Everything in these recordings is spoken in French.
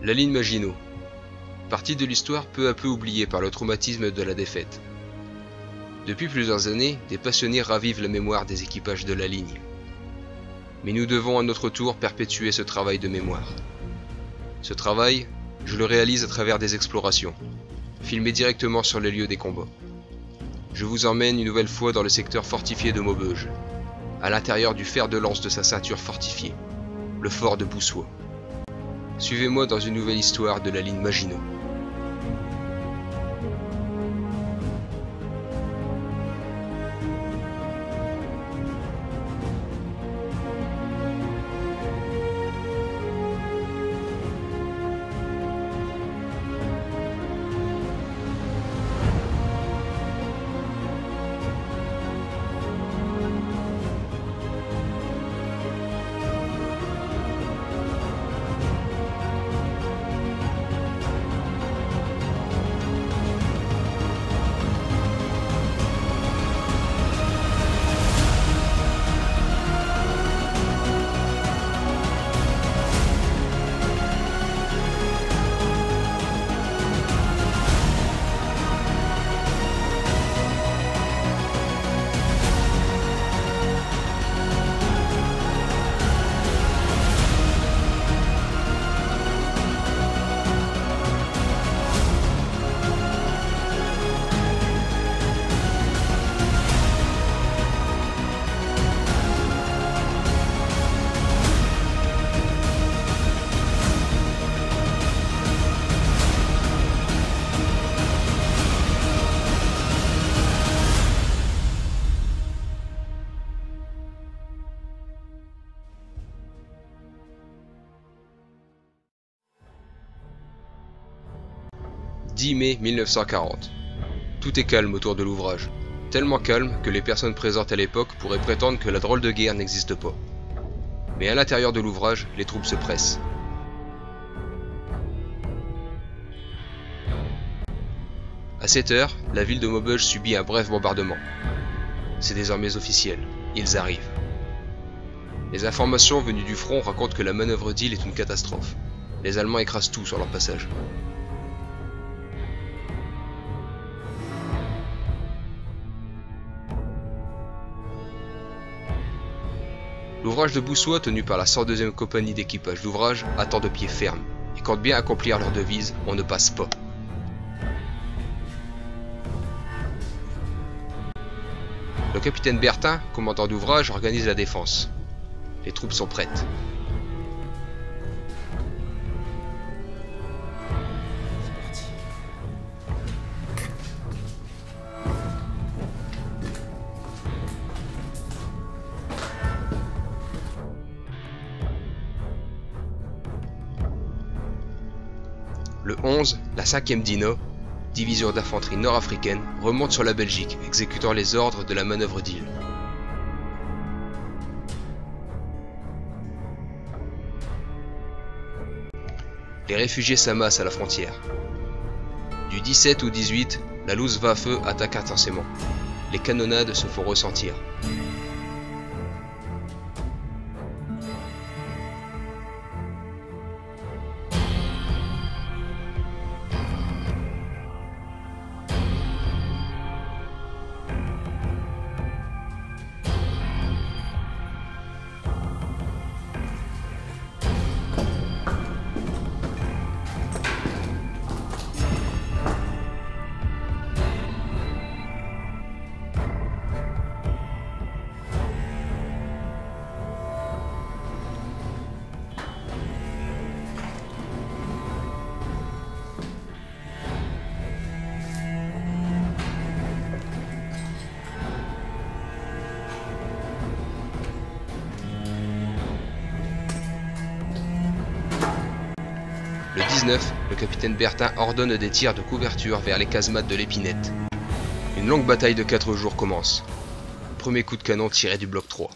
La ligne Maginot. Partie de l'histoire peu à peu oubliée par le traumatisme de la défaite. Depuis plusieurs années, des passionnés ravivent la mémoire des équipages de la ligne. Mais nous devons à notre tour perpétuer ce travail de mémoire. Ce travail, je le réalise à travers des explorations, filmées directement sur les lieux des combats. Je vous emmène une nouvelle fois dans le secteur fortifié de Maubeuge, à l'intérieur du fer de lance de sa ceinture fortifiée, le fort de Boussois. Suivez-moi dans une nouvelle histoire de la ligne Maginot. « 10 mai 1940. Tout est calme autour de l'ouvrage. Tellement calme que les personnes présentes à l'époque pourraient prétendre que la drôle de guerre n'existe pas. Mais à l'intérieur de l'ouvrage, les troupes se pressent. À 7 heures, la ville de Maubeuge subit un bref bombardement. C'est désormais officiel, ils arrivent. Les informations venues du front racontent que la manœuvre d'île est une catastrophe. Les Allemands écrasent tout sur leur passage. L'ouvrage de Boussois, tenu par la 102e compagnie d'équipage d'ouvrage, attend de pied ferme et compte bien accomplir leur devise « On ne passe pas ». Le capitaine Bertin, commandant d'ouvrage, organise la défense. Les troupes sont prêtes. Le 11, la 5e Dina, division d'infanterie nord-africaine, remonte sur la Belgique, exécutant les ordres de la manœuvre d'île. Les réfugiés s'amassent à la frontière. Du 17 au 18, la Luftwaffe attaque intensément. Les canonnades se font ressentir. Le 19, le capitaine Bertin ordonne des tirs de couverture vers les casemates de l'Épinette. Une longue bataille de 4 jours commence. Premier coup de canon tiré du bloc 3.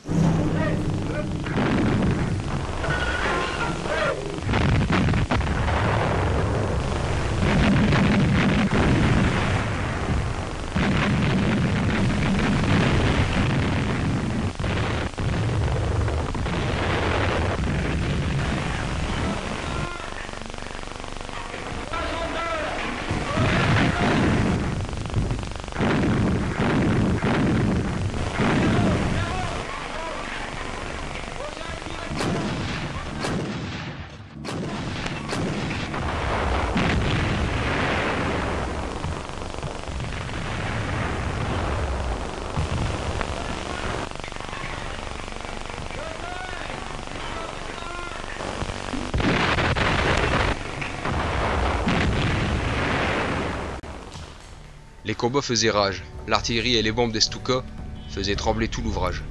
Les combats faisaient rage, l'artillerie et les bombes des Stuka faisaient trembler tout l'ouvrage.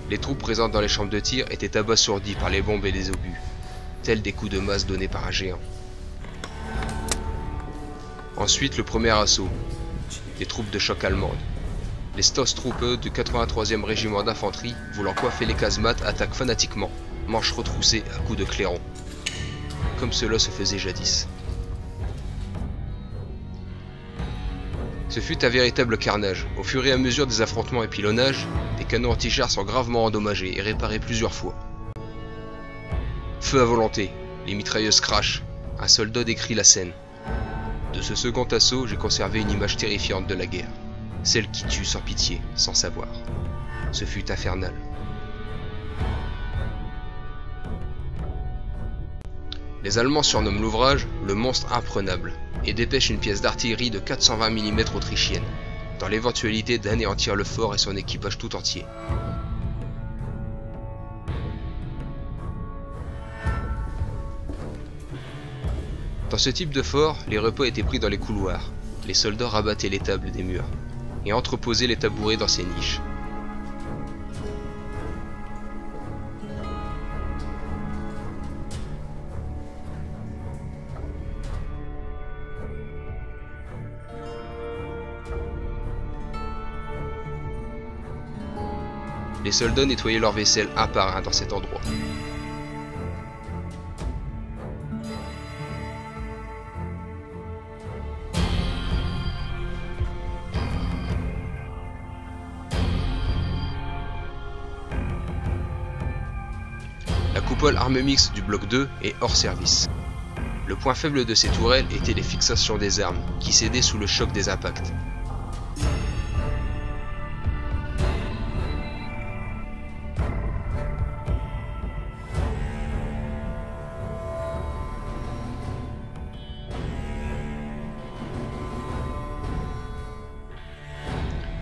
Les troupes présentes dans les chambres de tir étaient abasourdies par les bombes et les obus, tels des coups de masse donnés par un géant. Ensuite, le premier assaut, les troupes de choc allemandes. Les Stoßtruppe du 83e régiment d'infanterie, voulant coiffer les casemates, attaquent fanatiquement, manches retroussées à coups de clairon, comme cela se faisait jadis. Ce fut un véritable carnage. Au fur et à mesure des affrontements et pilonnages, les canons anti-chars sont gravement endommagés et réparés plusieurs fois. Feu à volonté, les mitrailleuses crachent, un soldat décrit la scène. De ce second assaut, j'ai conservé une image terrifiante de la guerre, celle qui tue sans pitié, sans savoir. Ce fut infernal. Les Allemands surnomment l'ouvrage le monstre imprenable et dépêchent une pièce d'artillerie de 420 mm autrichienne, dans l'éventualité d'anéantir le fort et son équipage tout entier. Dans ce type de fort, les repas étaient pris dans les couloirs, les soldats rabattaient les tables des murs et entreposaient les tabourets dans ces niches. Les soldats nettoyaient leur vaisselle un par un dans cet endroit. La coupole arme mixte du bloc 2 est hors service. Le point faible de ces tourelles était les fixations des armes, qui cédaient sous le choc des impacts.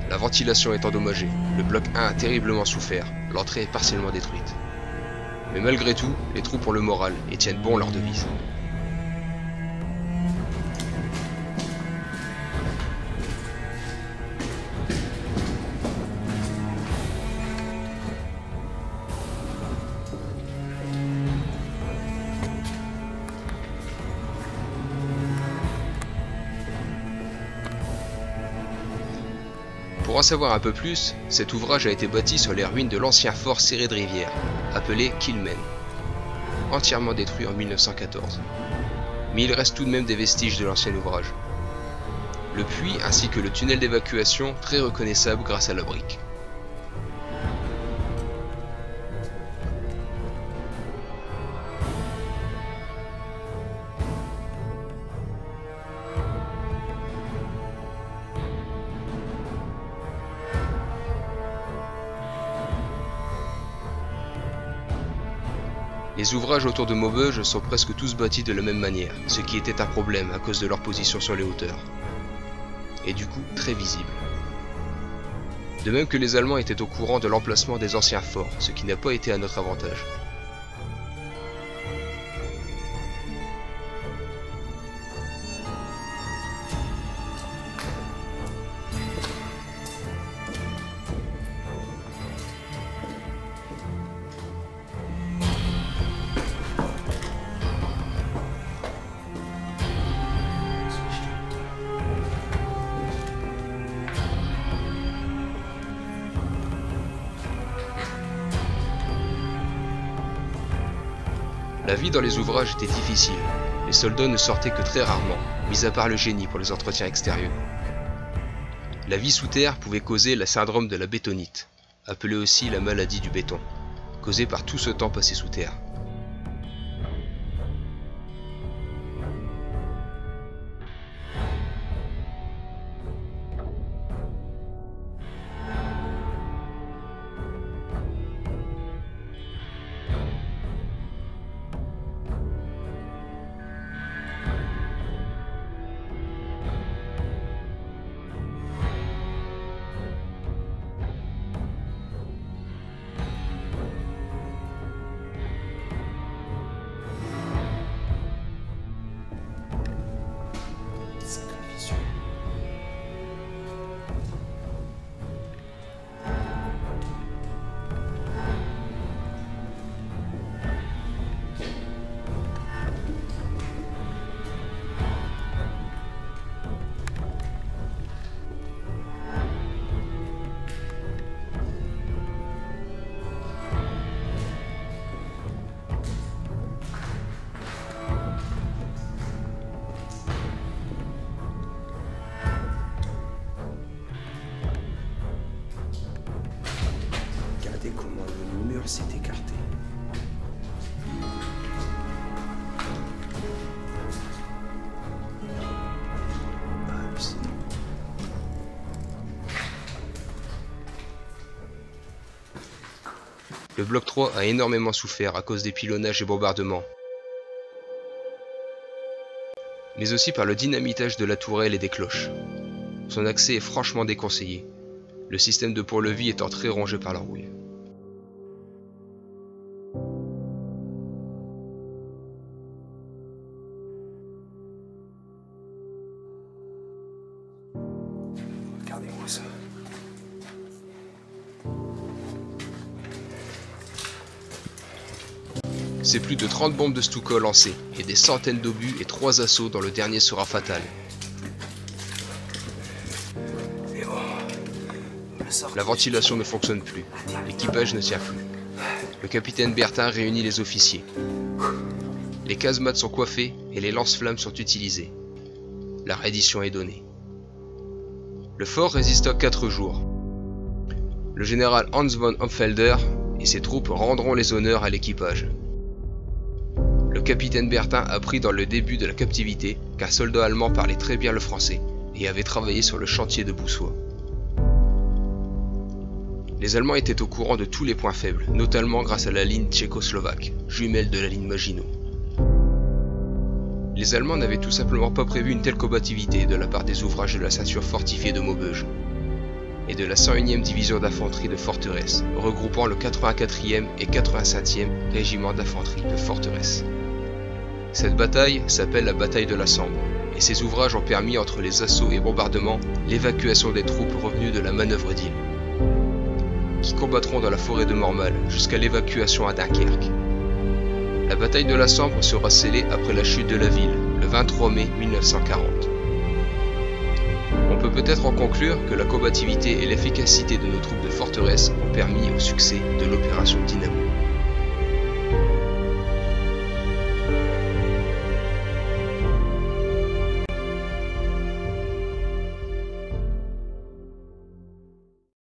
La ventilation est endommagée, le bloc 1 a terriblement souffert, l'entrée est partiellement détruite. Mais malgré tout, les troupes ont le moral et tiennent bon leur devise. Pour en savoir un peu plus, cet ouvrage a été bâti sur les ruines de l'ancien fort serré de rivière, appelé Kilmen, entièrement détruit en 1914. Mais il reste tout de même des vestiges de l'ancien ouvrage. Le puits ainsi que le tunnel d'évacuation très reconnaissable grâce à la brique. Les ouvrages autour de Maubeuge sont presque tous bâtis de la même manière, ce qui était un problème à cause de leur position sur les hauteurs. Et du coup, très visible. De même que les Allemands étaient au courant de l'emplacement des anciens forts, ce qui n'a pas été à notre avantage. La vie dans les ouvrages était difficile, les soldats ne sortaient que très rarement, mis à part le génie pour les entretiens extérieurs. La vie sous terre pouvait causer le syndrome de la bétonite, appelé aussi la maladie du béton, causée par tout ce temps passé sous terre. télécommande, le mur s'est écarté. Le bloc 3 a énormément souffert à cause des pilonnages et bombardements, mais aussi par le dynamitage de la tourelle et des cloches. Son accès est franchement déconseillé, le système de pont-levis étant très rongé par la rouille. Regardez-moi ça. C'est plus de 30 bombes de Stuka lancées, et des centaines d'obus et 3 assauts dont le dernier sera fatal. La ventilation ne fonctionne plus, l'équipage ne tient plus. Le capitaine Bertin réunit les officiers. Les casemates sont coiffées et les lance-flammes sont utilisées. La reddition est donnée. Le fort résista 4 jours. Le général Hans von Hochfelder et ses troupes rendront les honneurs à l'équipage. Le capitaine Bertin apprit dans le début de la captivité qu'un soldat allemand parlait très bien le français et avait travaillé sur le chantier de Boussois. Les Allemands étaient au courant de tous les points faibles, notamment grâce à la ligne tchécoslovaque, jumelle de la ligne Maginot. Les Allemands n'avaient tout simplement pas prévu une telle combativité de la part des ouvrages de la ceinture fortifiée de Maubeuge et de la 101e division d'infanterie de Forteresse, regroupant le 84e et 85e régiment d'infanterie de Forteresse. Cette bataille s'appelle la bataille de la Sambre, et ces ouvrages ont permis, entre les assauts et bombardements, l'évacuation des troupes revenues de la manœuvre d'île, qui combattront dans la forêt de Mormal jusqu'à l'évacuation à Dunkerque. La bataille de la Sambre sera scellée après la chute de la ville, le 23 mai 1940. On peut peut-être en conclure que la combativité et l'efficacité de nos troupes de Forteresse ont permis au succès de l'opération Dynamo.